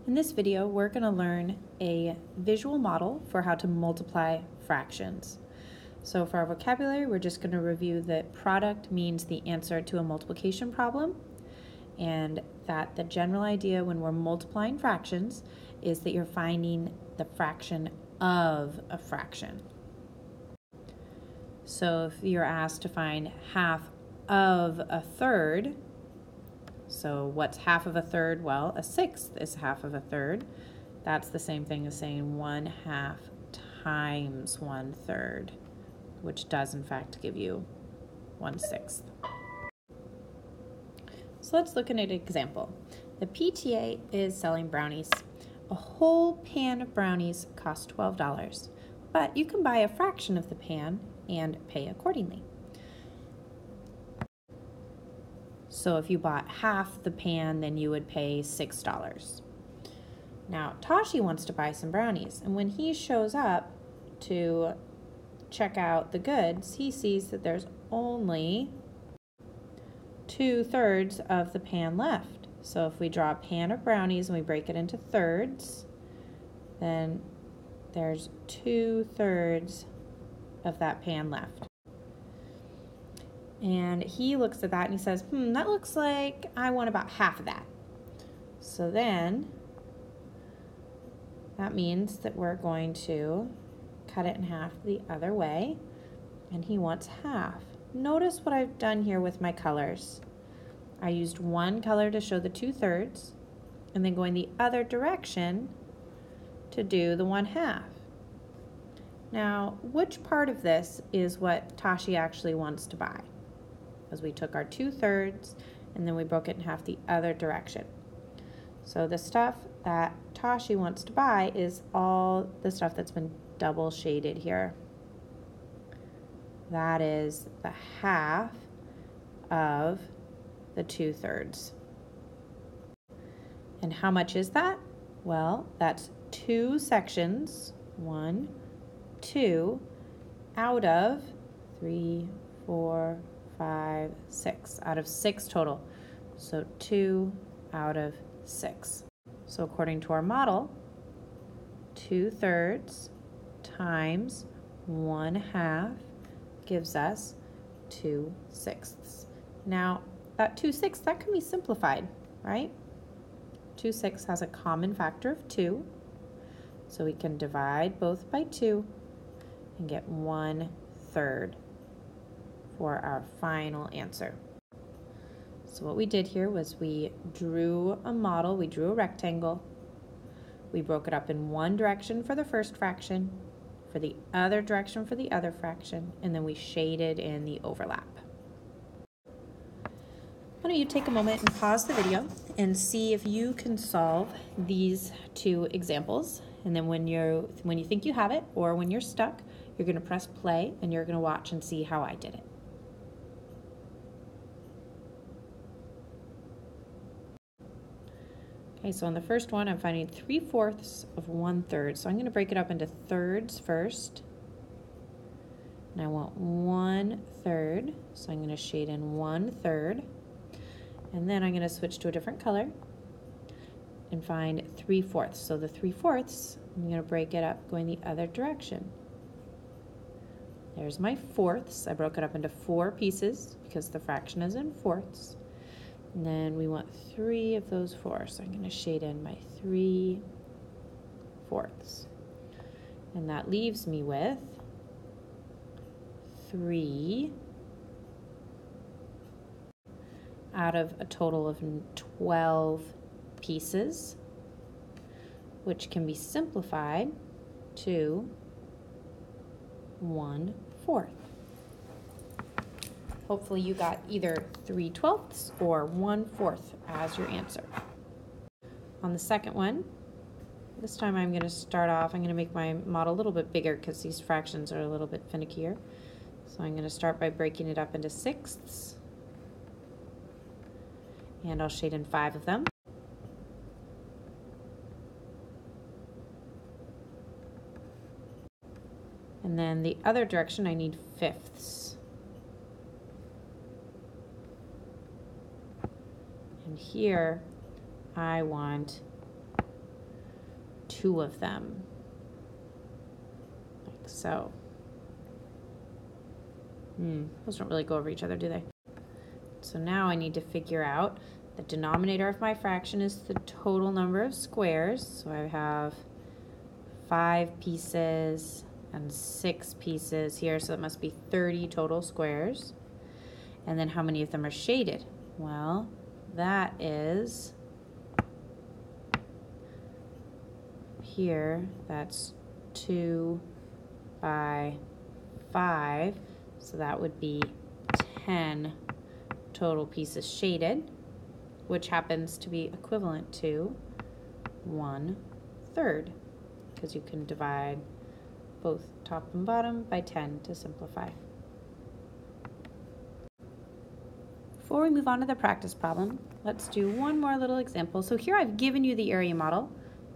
In this video, we're going to learn a visual model for how to multiply fractions. So for our vocabulary, we're just going to review that product means the answer to a multiplication problem, and that the general idea when we're multiplying fractions is that you're finding the fraction of a fraction. So if you're asked to find half of a third, so what's half of a third? Well, a sixth is half of a third. That's the same thing as saying 1/2 times 1/3, which does in fact give you 1/6. So let's look at an example. The PTA is selling brownies. A whole pan of brownies costs $12, but you can buy a fraction of the pan and pay accordingly. So if you bought half the pan, then you would pay $6. Now, Tashi wants to buy some brownies, and when he shows up to check out the goods, he sees that there's only 2/3 of the pan left. So if we draw a pan of brownies and we break it into thirds, then there's 2/3 of that pan left. And he looks at that and he says, that looks like I want about half of that. So then that means that we're going to cut it in half the other way, and he wants half. Notice what I've done here with my colors. I used one color to show the 2/3, and then going the other direction to do the 1/2. Now, which part of this is what Tashi actually wants to buy? Because we took our 2/3 and then we broke it in half the other direction. So the stuff that Tashi wants to buy is all the stuff that's been double shaded here. That is the half of the 2/3. And how much is that? Well, that's 2 sections, 1, 2, out of 3, 4, 5, 6, out of 6 total. So 2 out of 6. So according to our model, 2/3 times 1/2 gives us 2/6. Now, that 2/6, that can be simplified, right? 2/6 has a common factor of 2, so we can divide both by 2 and get 1/3 for our final answer. So what we did here was we drew a model, we drew a rectangle, we broke it up in one direction for the first fraction, for the other direction for the other fraction, and then we shaded in the overlap. Why don't you take a moment and pause the video and see if you can solve these 2 examples, and then when you think you have it or when you're stuck, you're going to press play and you're going to watch and see how I did it. Okay, so on the first one, I'm finding 3/4 of 1/3. So I'm going to break it up into thirds first. And I want 1/3, so I'm going to shade in 1/3. And then I'm going to switch to a different color and find 3/4. So the 3/4, I'm going to break it up going the other direction. There's my fourths. I broke it up into 4 pieces because the fraction is in fourths. And then we want 3 of those 4, so I'm going to shade in my 3/4. And that leaves me with 3 out of a total of 12 pieces, which can be simplified to 1/4. Hopefully you got either 3/12 or 1/4 as your answer. On the second one, this time I'm going to start off, I'm going to make my model a little bit bigger because these fractions are a little bit finickier. So I'm going to start by breaking it up into sixths, and I'll shade in 5 of them. And then the other direction I need fifths. And here I want two of them, like so. Those don't really go over each other, do they? So now I need to figure out the denominator of my fraction is the total number of squares. So I have 5 pieces and 6 pieces here, so it must be 30 total squares. And then how many of them are shaded? Well, that is here, that's 2 by 5, so that would be 10 total pieces shaded, which happens to be equivalent to 1/3, because you can divide both top and bottom by 10 to simplify. Before we move on to the practice problem, let's do one more little example. So here I've given you the area model,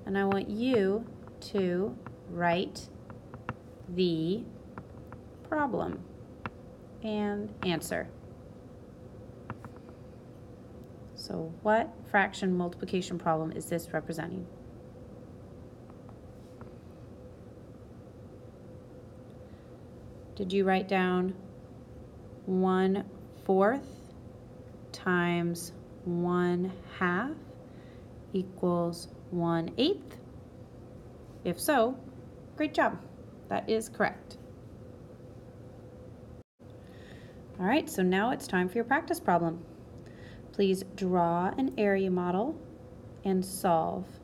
and I want you to write the problem and answer. So what fraction multiplication problem is this representing? Did you write down 1/4 times 1/2 equals 1/8? If so, great job. That is correct. All right, so now it's time for your practice problem. Please draw an area model and solve.